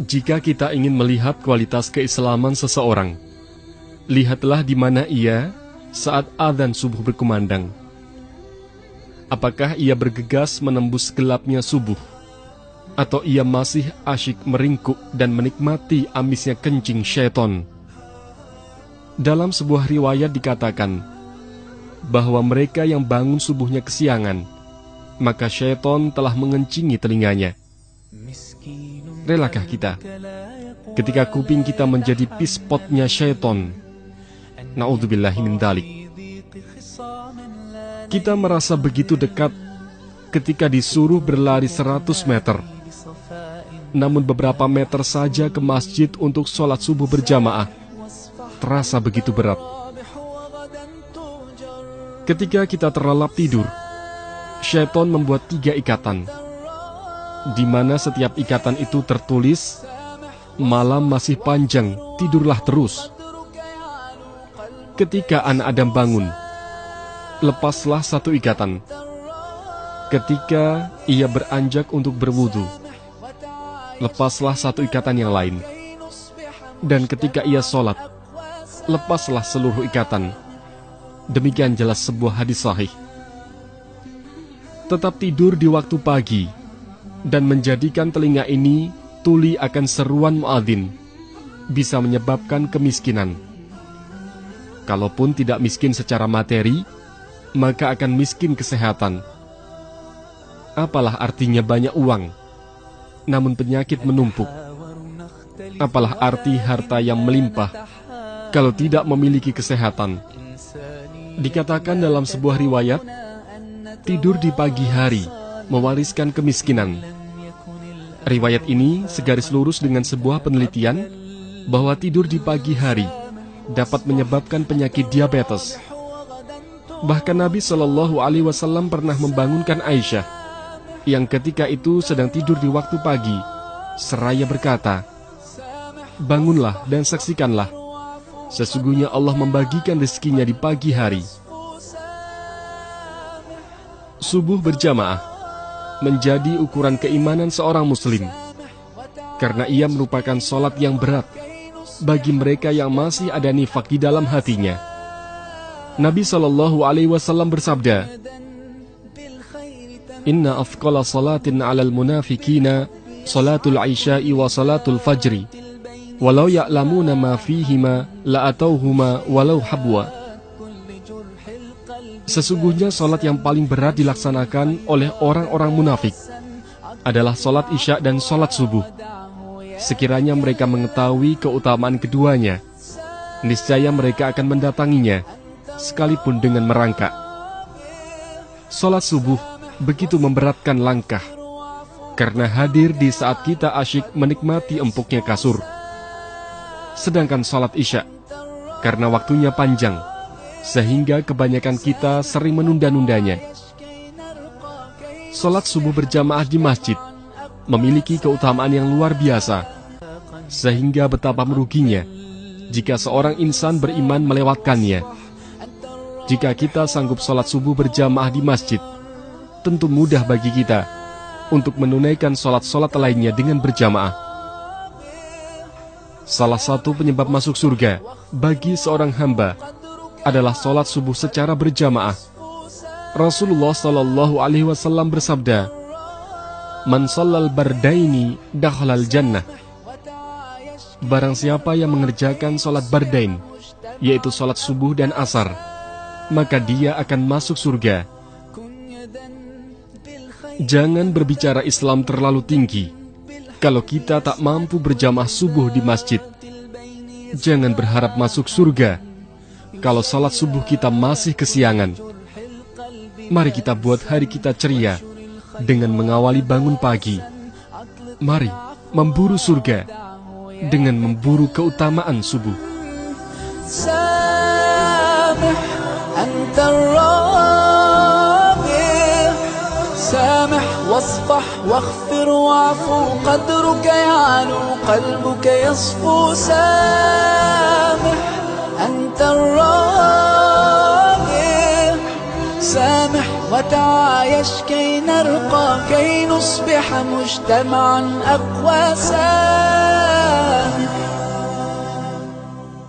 Jika kita ingin melihat kualitas keislaman seseorang, lihatlah di mana ia saat adzan subuh berkumandang. Apakah ia bergegas menembus gelapnya subuh, atau ia masih asyik meringkuk dan menikmati amisnya kencing syaitan? Dalam sebuah riwayat dikatakan bahwa mereka yang bangun subuhnya kesiangan, maka syaitan telah mengencingi telinganya. Relakah kita ketika kuping kita menjadi pispotnya syaitan? Na'udzubillahi min dzalik. Kita merasa begitu dekat ketika disuruh berlari 100 meter. Namun beberapa meter saja ke masjid untuk sholat subuh berjamaah terasa begitu berat. Ketika kita terlelap tidur, syaitan membuat 3 ikatan, di mana setiap ikatan itu tertulis, malam masih panjang, tidurlah terus. Ketika anak Adam bangun, lepaslah 1 ikatan. Ketika ia beranjak untuk berwudu, lepaslah 1 ikatan yang lain. Dan ketika ia sholat, lepaslah seluruh ikatan. Demikian jelas sebuah hadis sahih. Tetap tidur di waktu pagi dan menjadikan telinga ini tuli akan seruan muadzin bisa menyebabkan kemiskinan. Kalaupun tidak miskin secara materi, maka akan miskin kesehatan. Apalah artinya banyak uang, namun penyakit menumpuk? Apalah arti harta yang melimpah kalau tidak memiliki kesehatan? Dikatakan dalam sebuah riwayat, tidur di pagi hari mewariskan kemiskinan. Riwayat ini segaris lurus dengan sebuah penelitian bahwa tidur di pagi hari dapat menyebabkan penyakit diabetes. Bahkan Nabi Shallallahu Alaihi Wasallam pernah membangunkan Aisyah yang ketika itu sedang tidur di waktu pagi, seraya berkata, "Bangunlah dan saksikanlah, sesungguhnya Allah membagikan rezekinya di pagi hari." Subuh berjamaah menjadi ukuran keimanan seorang muslim, karena ia merupakan sholat yang berat bagi mereka yang masih ada nifak di dalam hatinya. Nabi Shallallahu Alaihi Wasallam bersabda, "Inna afqala salatin 'alal munafikina salatul isya'i wa salatul fajri, walau ya'lamuna ma fihima la'atauhuma walau habwa." Sesungguhnya sholat yang paling berat dilaksanakan oleh orang-orang munafik adalah sholat isya dan sholat subuh. Sekiranya mereka mengetahui keutamaan keduanya, niscaya mereka akan mendatanginya, sekalipun dengan merangkak. Sholat subuh begitu memberatkan langkah, karena hadir di saat kita asyik menikmati empuknya kasur. Sedangkan sholat isya, karena waktunya panjang, sehingga kebanyakan kita sering menunda-nundanya. Sholat subuh berjamaah di masjid memiliki keutamaan yang luar biasa, sehingga betapa meruginya jika seorang insan beriman melewatkannya. Jika kita sanggup sholat subuh berjamaah di masjid, tentu mudah bagi kita untuk menunaikan sholat-sholat lainnya dengan berjamaah. Salah satu penyebab masuk surga bagi seorang hamba adalah sholat subuh secara berjamaah. Rasulullah Shallallahu Alaihi Wasallam bersabda, "Man shallal bardaini dakhalal jannah." Barang siapa yang mengerjakan sholat bardain, yaitu sholat subuh dan asar, maka dia akan masuk surga. Jangan berbicara Islam terlalu tinggi kalau kita tak mampu berjamaah subuh di masjid. Jangan berharap masuk surga kalau salat subuh kita masih kesiangan. Mari kita buat hari kita ceria dengan mengawali bangun pagi. Mari memburu surga dengan memburu keutamaan subuh. سامح أنت الرابع سامح واصفح واغفر واعفو قدرك يعلو قلبك يصفو سامح أنت الرابع سامح وتعايش كي نرقى كي نصبح مجتمعا أقوى. سامح